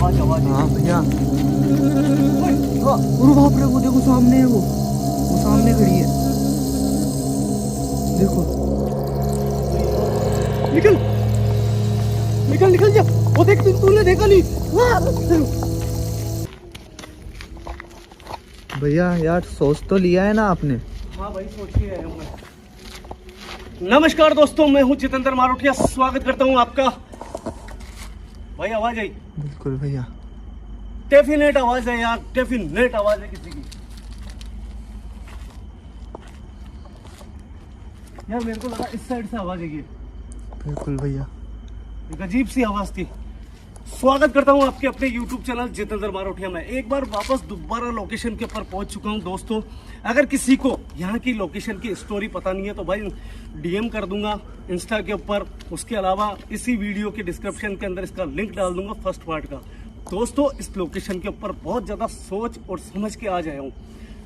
आवाज आवाज। हाँ भैया, अरे बाप रे, वो देखो सामने है, वो सामने खड़ी है, देखो। निकल निकल निकल जा, वो देख, तूने देखा नहीं? भैया यार, सोच तो लिया है ना आपने? हाँ भाई, सोच ही रहा हूँ मैं। नमस्कार दोस्तों, मैं हूँ जितेंद्र मारोटिया, स्वागत करता हूँ आपका। भाई आवाज आई? बिल्कुल भैया, डेफिनेट आवाज है यार, डेफिनेट आवाज है किसी की। यार मेरे को लगा इस साइड से आवाज है ये। बिल्कुल भैया। एक अजीब सी आवाज थी। स्वागत करता हूं आपके अपने YouTube चैनल जितेंद्र मारोटिया में। एक बार वापस दोबारा लोकेशन के ऊपर पहुंच चुका हूं दोस्तों। अगर किसी को यहाँ की लोकेशन की स्टोरी पता नहीं है तो भाई DM कर दूंगा इंस्टा के ऊपर। उसके अलावा इसी वीडियो के डिस्क्रिप्शन के अंदर इसका लिंक डाल दूंगा फर्स्ट पार्ट का। दोस्तों, इस लोकेशन के ऊपर बहुत ज्यादा सोच और समझ के आज आया हूँ।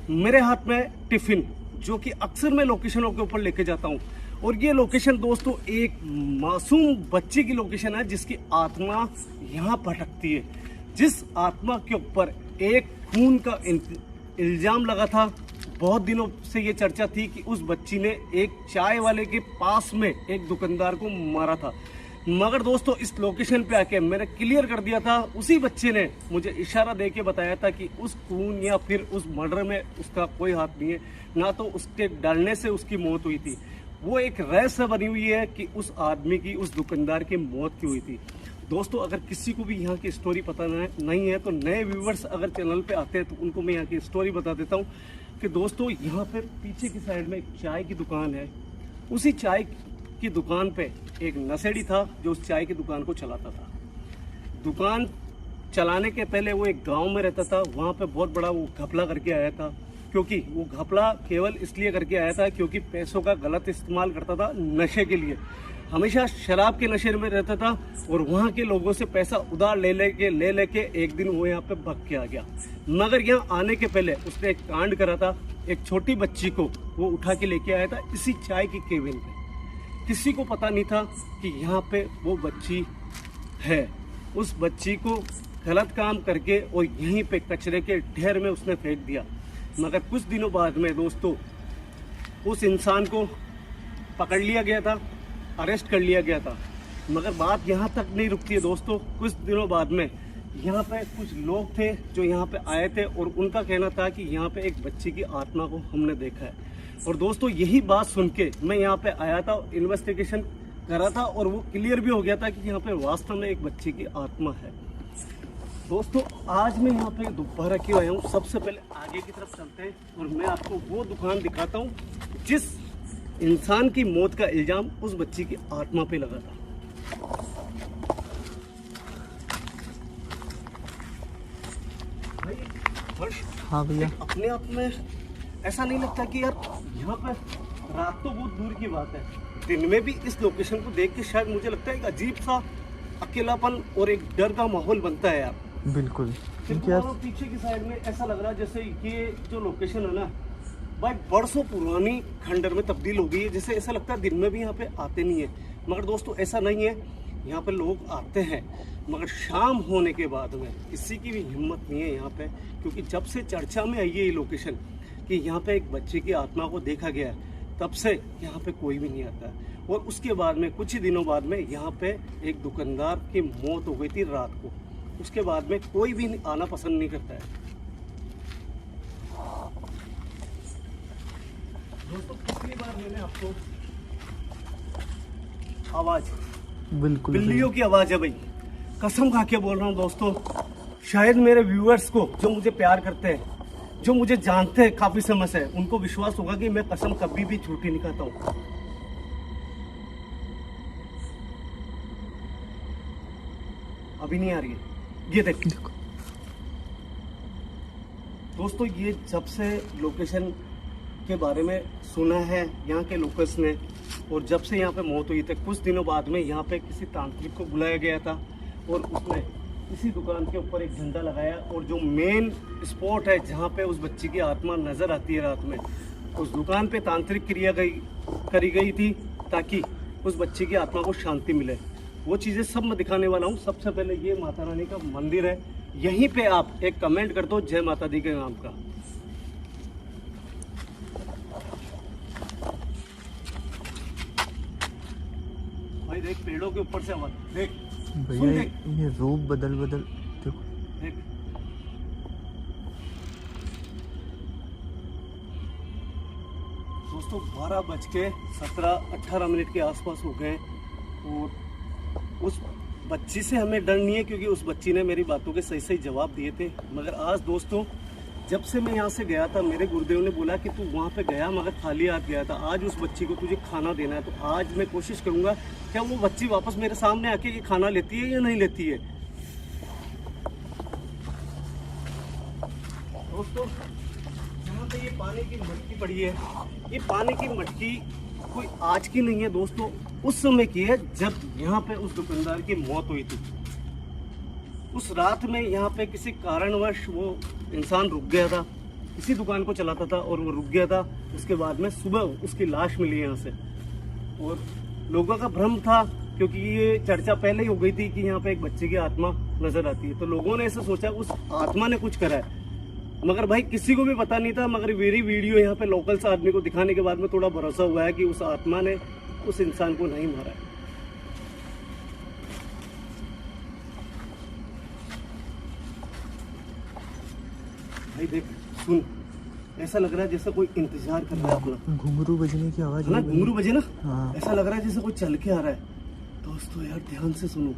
मेरे हाथ में टिफिन, जो कि अक्सर मैं लोकेशनों के ऊपर लेके जाता हूँ, और ये लोकेशन दोस्तों एक मासूम बच्चे की लोकेशन है जिसकी आत्मा यहाँ भटकती है। जिस आत्मा के ऊपर एक खून का इल्जाम लगा था। बहुत दिनों से ये चर्चा थी कि उस बच्ची ने एक चाय वाले के पास में एक दुकानदार को मारा था। मगर दोस्तों, इस लोकेशन पे आके मैंने क्लियर कर दिया था। उसी बच्चे ने मुझे इशारा दे के बताया था कि उस खून या फिर उस मर्डर में उसका कोई हाथ नहीं है, ना तो उसके डरने से उसकी मौत हुई थी। वो एक रहस्य बनी हुई है कि उस आदमी की, उस दुकानदार की मौत क्यों हुई थी। दोस्तों, अगर किसी को भी यहाँ की स्टोरी पता नहीं है तो नए व्यूवर्स अगर चैनल पे आते हैं तो उनको मैं यहाँ की स्टोरी बता देता हूँ कि दोस्तों, यहाँ पर पीछे की साइड में एक चाय की दुकान है। उसी चाय की दुकान पे एक नशेड़ी था जो उस चाय की दुकान को चलाता था। दुकान चलाने के पहले वो एक गाँव में रहता था। वहाँ पे बहुत बड़ा वो घपला करके आया था, क्योंकि वो घपला केवल इसलिए करके आया था क्योंकि पैसों का गलत इस्तेमाल करता था नशे के लिए। हमेशा शराब के नशे में रहता था और वहाँ के लोगों से पैसा उधार ले लेके एक दिन वो यहाँ पे भग के आ गया। मगर यहाँ आने के पहले उसने एक कांड करा था। एक छोटी बच्ची को वो उठा के लेके आया था इसी चाय की केबिन पे। किसी को पता नहीं था कि यहाँ पे वो बच्ची है। उस बच्ची को गलत काम करके और यहीं पे कचरे के ढेर में उसने फेंक दिया। मगर कुछ दिनों बाद में दोस्तों, उस इंसान को पकड़ लिया गया था, अरेस्ट कर लिया गया था। मगर बात यहाँ तक नहीं रुकती है दोस्तों। कुछ दिनों बाद में यहाँ पे कुछ लोग थे जो यहाँ पे आए थे और उनका कहना था कि यहाँ पे एक बच्ची की आत्मा को हमने देखा है। और दोस्तों, यही बात सुन के मैं यहाँ पे आया था, इन्वेस्टिगेशन करा था और वो क्लियर भी हो गया था कि यहाँ पे वास्तव में एक बच्ची की आत्मा है। दोस्तों, आज मैं यहाँ पे दोबारा क्यों आया हूँ, सबसे पहले आगे की तरफ चलते हैं और मैं आपको वो दुकान दिखाता हूँ जिस इंसान की मौत का इल्जाम उस बच्ची की आत्मा पे लगा था। भाई हर्ष, हाँ भैया, अपने आप में ऐसा नहीं लगता कि यार यहाँ पे रात तो बहुत दूर की बात है, दिन में भी इस लोकेशन को देख के शायद मुझे लगता है एक अजीब सा अकेलापन और एक डर का माहौल बनता है यार। बिल्कुल। पीछे की साइड में ऐसा लग रहा है जैसे ये जो लोकेशन है ना भाई, बरसों पुरानी खंडर में तब्दील हो गई है। जैसे ऐसा लगता है दिन में भी यहाँ पे आते नहीं है। मगर दोस्तों, ऐसा नहीं है, यहाँ पे लोग आते हैं मगर शाम होने के बाद में किसी की भी हिम्मत नहीं है यहाँ पे। क्योंकि जब से चर्चा में आई है ये लोकेशन कि यहाँ पे एक बच्चे की आत्मा को देखा गया है, तब से यहाँ पे कोई भी नहीं आता है। और उसके बाद में कुछ ही दिनों बाद में यहाँ पे एक दुकानदार की मौत हो गई थी रात को। उसके बाद में कोई भी आना पसंद नहीं करता है। दोस्तों, पिछली बार मैंने आपको आवाज, बिल्कुल बिल्लियों की आवाज है भाई, कसम खा के बोल रहा हूँ दोस्तों। शायद मेरे व्यूअर्स को, जो मुझे प्यार करते हैं, जो मुझे जानते हैं काफी समय से, उनको विश्वास होगा कि मैं कसम कभी भी झूठी नहीं खाता हूँ। अभी नहीं आ रही है, ये देखो दोस्तों। ये जब से लोकेशन के बारे में सुना है यहाँ के लोकल्स ने, और जब से यहाँ पे मौत हुई थी, कुछ दिनों बाद में यहाँ पे किसी तांत्रिक को बुलाया गया था और उसने इसी दुकान के ऊपर एक झंडा लगाया। और जो मेन स्पॉट है जहाँ पे उस बच्ची की आत्मा नजर आती है रात में, उस दुकान पे तांत्रिक क्रिया करी गई थी ताकि उस बच्ची की आत्मा को शांति मिले। वो चीज़ें सब मैं दिखाने वाला हूँ। सबसे पहले ये माता रानी का मंदिर है, यहीं पे आप एक कमेंट कर दो जय माता दी के नाम का। भाई देख पेड़ों के ऊपर से आवाज, देख सुन, भैया देख ये रूप बदल देखो। देख। दोस्तों 12:17-18 के आसपास हो गए और उस बच्ची से हमें डर नहीं है क्योंकि उस बच्ची ने मेरी बातों के सही सही जवाब दिए थे। मगर आज दोस्तों जब से मैं यहाँ से गया था, मेरे गुरुदेव ने बोला कि तू वहाँ पे गया मगर खाली हाथ गया था, आज उस बच्ची को तुझे खाना देना है। तो आज मैं कोशिश करूँगा क्या वो बच्ची वापस मेरे सामने आके ये खाना लेती है या नहीं लेती है। दोस्तों यहाँ पे ये पानी की मटकी पड़ी है, ये पानी की मटकी कोई आज की नहीं है दोस्तों, उस समय की है जब यहाँ पे उस दुकानदार की मौत हुई थी। उस रात में यहाँ पे किसी कारणवश वो इंसान रुक गया था, किसी दुकान को चलाता था और वो रुक गया था। उसके बाद में सुबह उसकी लाश मिली यहाँ से और लोगों का भ्रम था क्योंकि ये चर्चा पहले ही हो गई थी कि यहाँ पे एक बच्चे की आत्मा नजर आती है। तो लोगों ने ऐसा सोचा उस आत्मा ने कुछ करा है, मगर भाई किसी को भी पता नहीं था। मगर मेरी वीडियो यहाँ पे लोकल से आदमी को दिखाने के बाद में थोड़ा भरोसा हुआ है कि उस आत्मा ने उस इंसान को नहीं मारा है। भाई देख सुन, ऐसा लग रहा है जैसे कोई इंतजार कर रहा है अपना। घुंघरू बजने की आवाज ना घुंघरू बजे ना, हाँ। ऐसा लग रहा है जैसे कोई चल के आ रहा है। दोस्तों यार ध्यान से सुनो,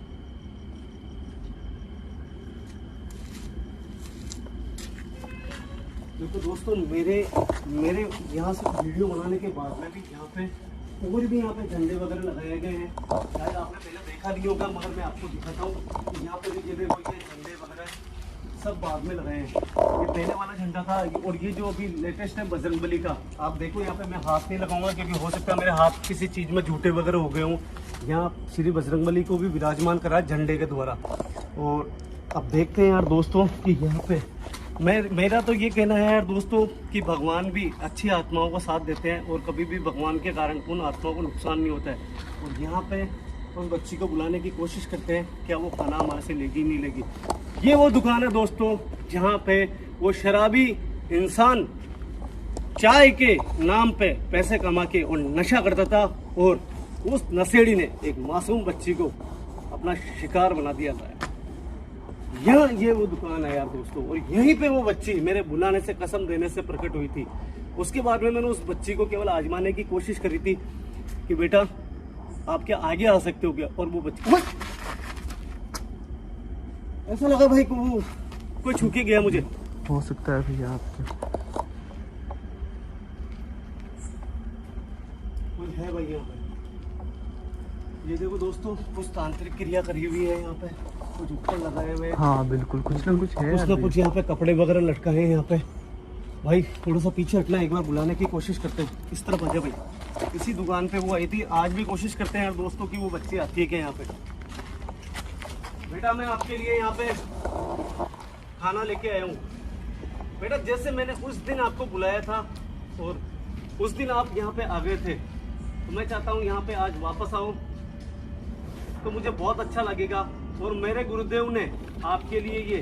देखो दोस्तों मेरे यहाँ से वीडियो बनाने के बाद में भी यहाँ पे और भी यहाँ पे झंडे वगैरह लगाए गए हैं। शायद आपने पहले देखा नहीं होगा मगर मैं आपको दिखाता हूँ कि यहाँ पे भी ये देखो ये झंडे वगैरह सब बाद में लगाए हैं। ये पहले वाला झंडा था और ये जो अभी लेटेस्ट है बजरंगबली का। आप देखो यहाँ पे मैं हाथ नहीं लगाऊंगा क्योंकि हो सकता है मेरे हाथ किसी चीज़ में झूठे वगैरह हो गए हों। यहाँ श्री बजरंगबली को भी विराजमान करा झंडे के द्वारा। और अब देखते हैं यार दोस्तों कि यहाँ पे मेरा तो ये कहना है यार दोस्तों कि भगवान भी अच्छी आत्माओं का साथ देते हैं और कभी भी भगवान के कारण उन आत्माओं को नुकसान नहीं होता है। और यहाँ पे उस बच्ची को बुलाने की कोशिश करते हैं, क्या वो खाना हमारे से लेगी नहीं लेगी। ये वो दुकान है दोस्तों जहाँ पे वो शराबी इंसान चाय के नाम पे पैसे कमा के और नशा करता था और उस नशेड़ी ने एक मासूम बच्ची को अपना शिकार बना दिया था। यहाँ ये वो दुकान है यार दोस्तों और यहीं पे वो बच्ची मेरे बुलाने से कसम देने से प्रकट हुई थी। उसके बाद में मैंने उस बच्ची को केवल आजमाने की कोशिश करी थी कि बेटा आप क्या आगे आ सकते हो क्या। और वो बच्ची ऐसा लगा भाई को वो कोई छू के गया मुझे। हो सकता है भैया आपके कुछ है भाई यहाँ पे। ये देखो दोस्तों कुछ तांत्रिक क्रिया करी हुई है यहाँ पे, कुछ ऊपर लगाए हुए। हाँ बिल्कुल कुछ ना कुछ है। कुछ ना कुछ यहाँ पे कपड़े वगैरह लटकाए हैं यहाँ पे। भाई थोड़ा सा पीछे हटना, एक बार बुलाने की कोशिश करते हैं। इस तरफ आ जा भाई। इसी दुकान पे वो आई थी, आज भी कोशिश करते हैं यार दोस्तों कि वो बच्ची आती है क्या यहाँ पे। बेटा मैं आपके लिए यहाँ पे खाना लेके आया हूँ। बेटा जैसे मैंने उस दिन आपको बुलाया था और उस दिन आप यहाँ पे आ गए थे, तो मैं चाहता हूँ यहाँ पे आज वापस आओ तो मुझे बहुत अच्छा लगेगा। और मेरे गुरुदेव ने आपके लिए ये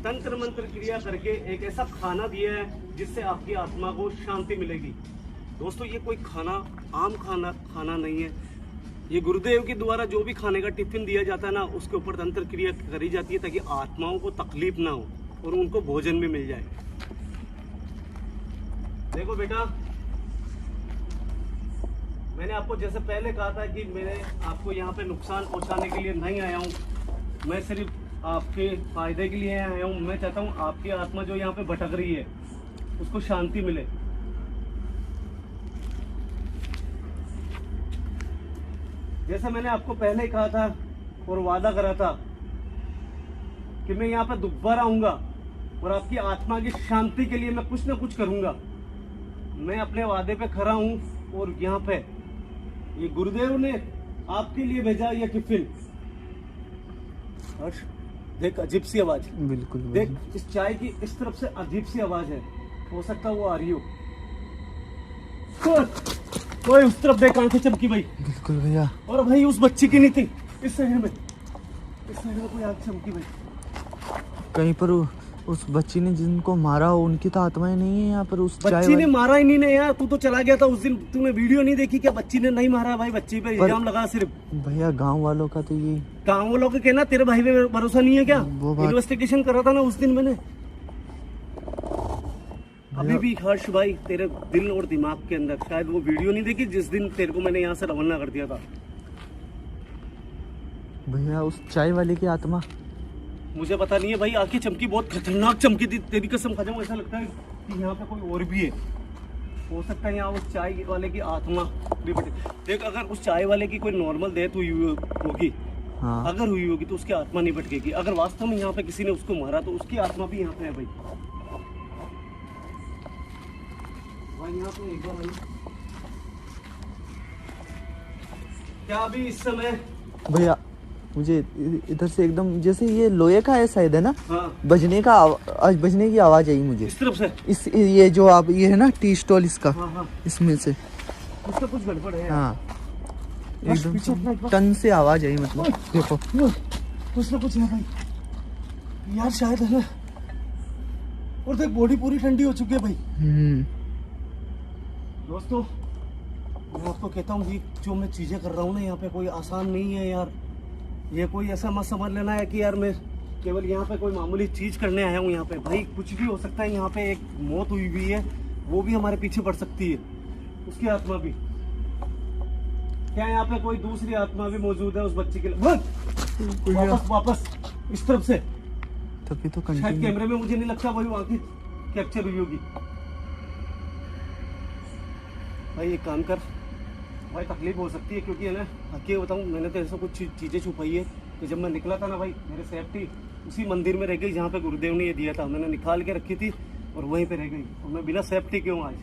तंत्र मंत्र क्रिया करके एक ऐसा खाना दिया है जिससे आपकी आत्मा को शांति मिलेगी। दोस्तों ये कोई आम खाना नहीं है। ये गुरुदेव के द्वारा जो भी खाने का टिफिन दिया जाता है ना, उसके ऊपर तंत्र क्रिया करी जाती है ताकि आत्माओं को तकलीफ ना हो और उनको भोजन भी मिल जाए। देखो बेटा मैंने आपको जैसे पहले कहा था कि मैंने आपको यहाँ पे नुकसान पहुँचाने के लिए नहीं आया हूँ, मैं सिर्फ आपके फायदे के लिए आया हूँ। मैं चाहता हूँ आपकी आत्मा जो यहाँ पे भटक रही है उसको शांति मिले। जैसे मैंने आपको पहले ही कहा था और वादा करा था कि मैं यहाँ पे दोबारा आऊंगा और आपकी आत्मा की शांति के लिए मैं कुछ ना कुछ करूंगा। मैं अपने वादे पे खरा हूँ और यहाँ पे ये गुरुदेव ने आपके लिए भेजा ये टिफिन। हर्ष देख अजीब सी आवाज, बिल्कुल देख इस चाय की इस तरफ से अजीब सी आवाज है, हो सकता है वो आ रही हो। कोई उस तरफ देख आंखें चमकी भाई। बिल्कुल भैया। और भाई उस बच्ची की नहीं थी, इस साइड में कोई आग चमकी भाई। कहीं पर उस बच्ची ने जिनको मारा हो उनकी तो आत्माएं नहीं है यहाँ पर। उस चाय बच्ची ने वाली- मारा ही नहीं ने यार, तू तो चला गया था उस दिन, तूने वीडियो नहीं देखी क्या? बच्ची ने नहीं मारा भाई, बच्ची पे इल्जाम लगा सिर्फ। भैया गांव वालों का तो ये गाँव वालों के कहना तेरे भाई पे भरोसा नहीं है क्या? वो बात- इन्वेस्टिगेशन करा था ना उस दिन मैंने। अभी भी हर्ष भाई तेरे दिल और दिमाग के अंदर शायद वो वीडियो नहीं देखी जिस दिन तेरे को मैंने यहाँ से रवाना कर दिया था। भैया उस चाय वाले की आत्मा। मुझे पता नहीं है भाई, आंखें चमकी, बहुत खतरनाक चमकी थी, तेरी कसम खा जाऊं, ऐसा लगता है कि यहाँ पे कोई और भी है। हो सकता है यहाँ उस चाय वाले की आत्मा भी बैठे। देख अगर उस चाय वाले की कोई नॉर्मल डेथ हुई होगी, हाँ अगर हुई होगी तो उसकी आत्मा नहीं भटकेगी। अगर वास्तव में यहाँ पे किसी ने उसको मारा तो उसकी आत्मा भी यहाँ पे है भाई। भाई यहाँ पे एक बार क्या अभी इस समय भैया मुझे इधर से एकदम जैसे ये लोहे का है शायद, है ना? हाँ बजने की आवाज आई मुझे इस तरफ से। इस ये जो आप ये है ना टी स्टॉल इसका, हाँ हाँ इसमें से। उसका कुछ गड़बड़ है। हाँ बस एकदम पीछे अपना एक बार। टन से आवाज आई, मतलब देखो। कुछ ना कुछ है भाई यार, शायद है ना। और देख बॉडी पूरी ठंडी हो चुकी है भाई। दोस्तों मैं आपको कहता हूँ ये जो मैं चीजें कर रहा हूँ ना यहाँ पे कोई आसान नहीं है यार। ये कोई ऐसा मत समझ लेना है कि यार मैं केवल यहाँ पे कोई मामूली चीज करने आया हूँ। यहाँ पे भाई कुछ भी हो सकता है। यहाँ पे एक मौत हुई हुई है, वो भी हमारे पीछे पड़ सकती है, उसकी आत्मा भी। क्या यहाँ पे कोई दूसरी आत्मा भी मौजूद है उस बच्चे के लिए? वापस इस तरफ से। तभी तो शायद कंटिन्यू। कैमरे में मुझे नहीं लगता वही वहां की कैप्चर हुई होगी। भाई एक काम कर भाई, तकलीफ हो सकती है क्योंकि है ना, हकीकत बताऊं मैंने तो ऐसा कुछ चीजें छुपाई है कि जब मैं निकला था ना भाई, मेरे सेफ्टी उसी मंदिर में रह गई जहाँ पे गुरुदेव ने ये दिया था। मैंने निकाल के रखी थी और वहीं पे रह गई, और मैं बिना सेफ्टी क्यों आज।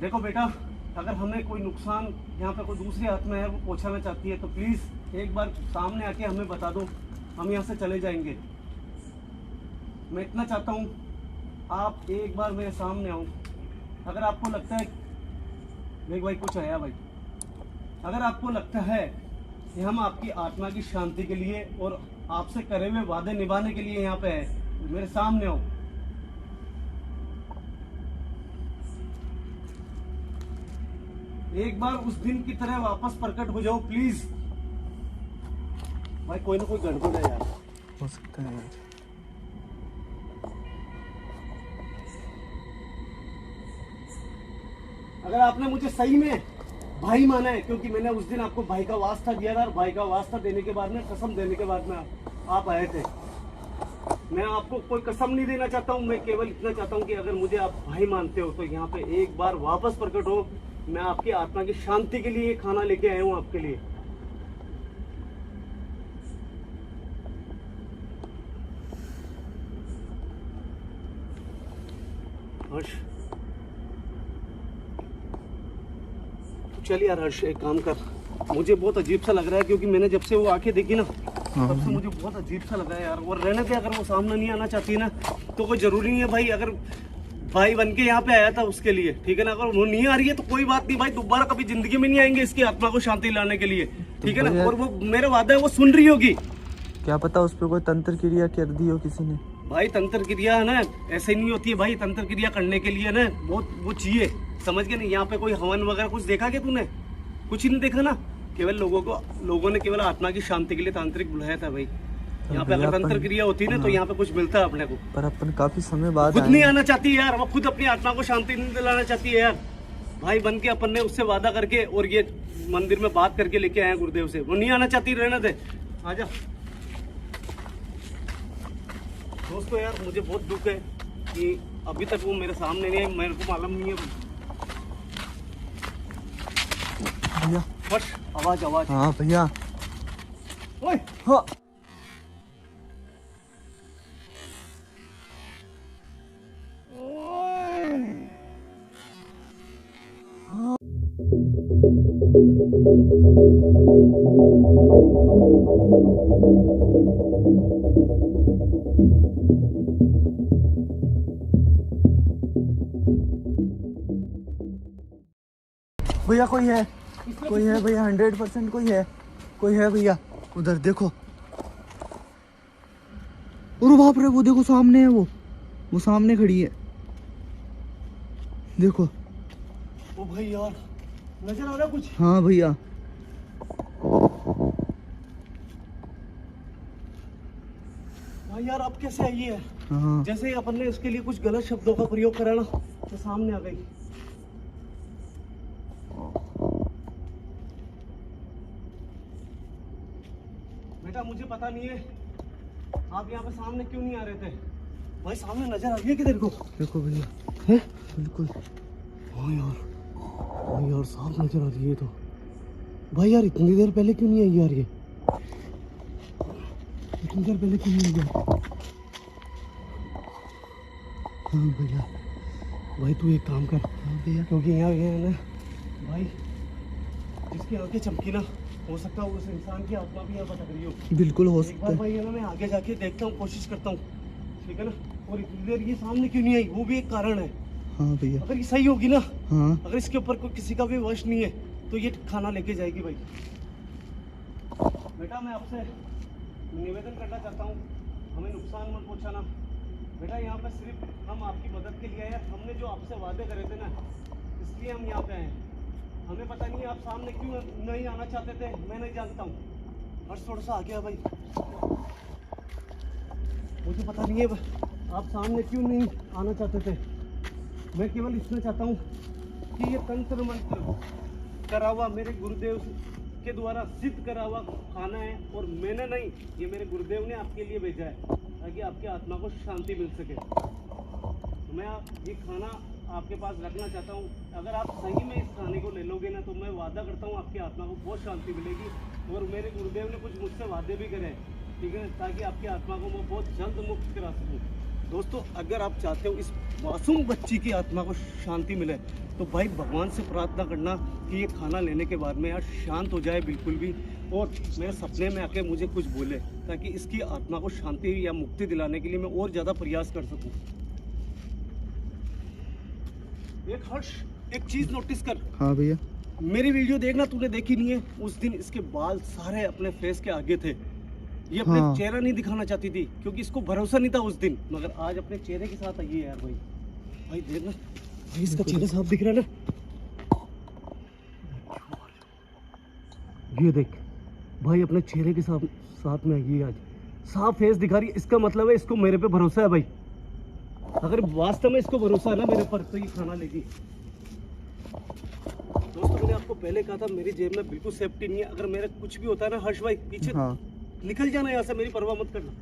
देखो बेटा, अगर हमें कोई नुकसान यहाँ पे कोई दूसरी आत्मा है वो पहुँचाना चाहती है तो प्लीज एक बार सामने आके हमें बता दो, हम यहाँ से चले जाएंगे। मैं इतना चाहता हूँ आप एक बार मेरे सामने आओ। अगर आपको लगता है देख भाई कुछ आया भाई, अगर आपको लगता है कि हम आपकी आत्मा की शांति के लिए और आपसे करे हुए वादे निभाने के लिए यहाँ पे है, तो मेरे सामने आओ। एक बार उस दिन की तरह वापस प्रकट हो जाओ प्लीज। भाई कोई ना कोई गड़बड़ है यार, हो सकता है यार। अगर आपने मुझे सही में भाई माना है, क्योंकि मैंने उस दिन आपको भाई का वास्ता दिया था, और भाई का वास्ता देने के बाद में, कसम देने के बाद में आप आए थे। मैं आपको कोई कसम नहीं देना चाहता हूँ, मैं केवल इतना चाहता हूँ कि अगर मुझे आप भाई मानते हो तो यहाँ पे एक बार वापस प्रकट हो। मैं आपकी आत्मा की शांति के लिए खाना लेके आया हूँ आपके लिए। हर्ष चल यार, हर्ष एक काम कर, मुझे बहुत अजीब सा लग रहा है क्योंकि मैंने जब से वो आंखें देखी ना तब से मुझे बहुत अजीब सा लगा है यार। और रहने दे, अगर वो सामने नहीं आना चाहती है ना तो कोई जरूरी नहीं है भाई। अगर भाई बन के यहाँ पे आया था उसके लिए, ठीक है ना, अगर वो नहीं आ रही है तो कोई बात नहीं भाई, दोबारा कभी जिंदगी में नहीं आएंगे इसकी आत्मा को शांति लाने के लिए, ठीक है ना। और वो मेरा वादा है वो सुन रही होगी। क्या पता उस पर कोई तंत्र क्रिया कर दी हो किसी ने। भाई तंत्र क्रिया है ना ऐसे नहीं होती है भाई, तंत्र क्रिया करने के लिए ना बहुत वो चाहिए, समझ गए नहीं। यहाँ पे कोई हवन वगैरह कुछ देखा क्या तूने? कुछ ही नहीं देखा ना, केवल लोगों ने केवल आत्मा की शांति के लिए तांत्रिक बुलाया था भाई। यहाँ पे अगर तंत्र क्रिया होती ना तो यहाँ पे कुछ मिलता है अपने को। पर अपन काफी समय बाद खुद आए नहीं हैं। आना चाहती है यार, वो खुद अपनी आत्मा को शांति नहीं दिलाना चाहती है यार। भाई बन के अपन ने उससे वादा करके और ये मंदिर में बात करके लेके आए हैं गुरुदेव से, वो नहीं आना चाहती, रहने दे, आजा। दोस्तों यार मुझे बहुत दुख है कि अभी तक वो मेरे सामने नहीं है, मेरे को मालूम नहीं है। भैया बस आवाज हाँ भैया। ओए हाँ भैया कोई है भैया, 100% कोई है। कोई है भैया उधर देखो। अरे बाप रे, वो देखो सामने है, वो सामने खड़ी है, देखो। ओ भाई यार, नजर आ रहा है कुछ? हाँ भैया। भाई यार अब कैसे आई है? हाँ जैसे ही अपन ने इसके लिए कुछ गलत शब्दों का प्रयोग करा ना, तो सामने आ गई। बेटा मुझे पता नहीं है आप यहाँ पे सामने क्यों नहीं आ रहे थे। भाई सामने नजर आ रही है कि तेरे को? देखो भैया, है? बिल्कुल। हाँ यार साफ नजर आ रही है। तो भाई यार इतनी देर पहले क्यों नहीं आई यार? ये इतनी देर पहले क्यों नहीं आई यार? हाँ भैया, भाई तू एक काम कर। हाँ भैया। क्योंकि यहाँ ये है ना भाई, जिसकी आंखें चमकी ना, हो सकता है उस इंसान की आत्मा भी यहाँ भटक रही हो। बिल्कुल हो एक सकता बार है। भाई है ना, मैं आगे जाके देखता हूँ, कोशिश करता हूँ, ठीक है ना। और इतनी देर ये सामने क्यों नहीं आई, वो भी एक कारण है। हाँ भैया। अगर ये सही होगी ना, हाँ अगर इसके ऊपर कोई किसी का भी वश नहीं है, तो ये खाना लेके जाएगी। भाई बेटा मैं आपसे निवेदन करना चाहता हूँ, हमें नुकसान मत पहुँचाना। बेटा यहाँ पे सिर्फ हम आपकी मदद के लिए आए हैं। हमने जो आपसे वादे करे थे ना, इसलिए हम यहाँ पे आए हैं। हमें पता नहीं आप सामने क्यों नहीं आना चाहते थे, मैं नहीं जानता हूँ। हर्ष थोड़ा सा आ गया भाई, मुझे पता नहीं है आप सामने क्यों नहीं आना चाहते थे। मैं केवल इतना चाहता हूँ कि ये तंत्र मंत्र करा हुआ मेरे गुरुदेव के द्वारा सिद्ध करा हुआ खाना है, और मैंने नहीं, ये मेरे गुरुदेव ने आपके लिए भेजा है, ताकि आपकी आत्मा को शांति मिल सके। तो मैं ये खाना आपके पास रखना चाहता हूँ। अगर आप सही में इस खाने को ले लोगे ना, तो मैं वादा करता हूँ आपकी आत्मा को बहुत शांति मिलेगी। और मेरे गुरुदेव ने कुछ मुझसे वादे भी करे, ठीक है, ताकि आपकी आत्मा को मैं बहुत जल्द मुक्त करा सकूँ। दोस्तों अगर आप चाहते हो इस मासूम बच्ची की आत्मा को शांति मिले, तो भाई भगवान से प्रार्थना करना कि ये खाना लेने के बाद में यार शांत हो जाए बिल्कुल भी, और मेरे सपने में आके मुझे कुछ बोले, ताकि इसकी आत्मा को शांति या मुक्ति दिलाने के लिए मैं और ज़्यादा प्रयास कर सकूं। एक हर्ष, एक चीज़ नोटिस कर। हाँ भैया। मेरी वीडियो देखना, तूने देखी नहीं है, उस दिन इसके बाल सारे अपने फेस के आगे थे। ये अपने हाँ। चेहरा नहीं दिखाना चाहती थी, क्योंकि इसको भरोसा नहीं था उस दिन, मगर आज अपने चेहरे के साथ आई है यार। भाई भाई देखना, भाई इसका चेहरा साफ दिख रहा है ना, ये देख भाई अपने चेहरे के साथ में आई है आज, साफ फेस दिखा रही है। इसका मतलब है इसको मेरे पे भरोसा है भाई। अगर वास्तव में इसको भरोसा है ना मेरे पर, तो ये खाना लेगी। दोस्तों मैंने आपको पहले कहा था, मेरी जेब में बिल्कुल सेफ्टी नहीं है। अगर मेरा कुछ भी होता है ना हर्ष भाई, पीछे हाँ निकल जाना यहाँ से, मेरी परवाह मत करना।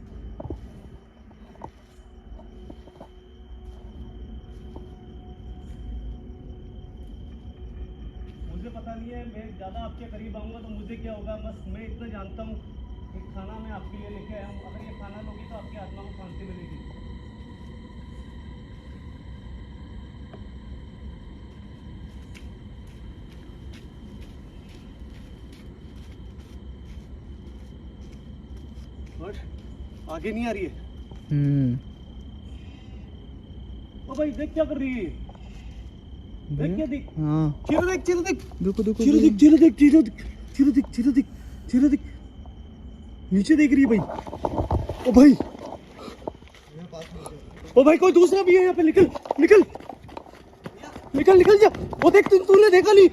मुझे पता नहीं है, मैं ज़्यादा आपके करीब आऊँगा तो मुझे क्या होगा, बस मैं इतना जानता हूँ कि खाना मैं आपके लिए लेके आया हूँ। अगर ये खाना लोगी तो आपकी आत्मा को शांति मिलेगी। हर्ष आगे नहीं आ रही है। ओ भाई देख क्या कर रही है, देख क्या देख, हाँ चेहरा देख, चेहरा देख, देखो देखो चेहरा देख, चेहरा देख, चेहरा देख, चेहरा देख, चेहरा देख, चेहरा देख, नीचे देख रही है भाई। ओ भाई, ओ भाई कोई दूसरा भी है यहाँ पे, निकल निकल निकल निकल जा। वो देख, तूने देखा नहीं?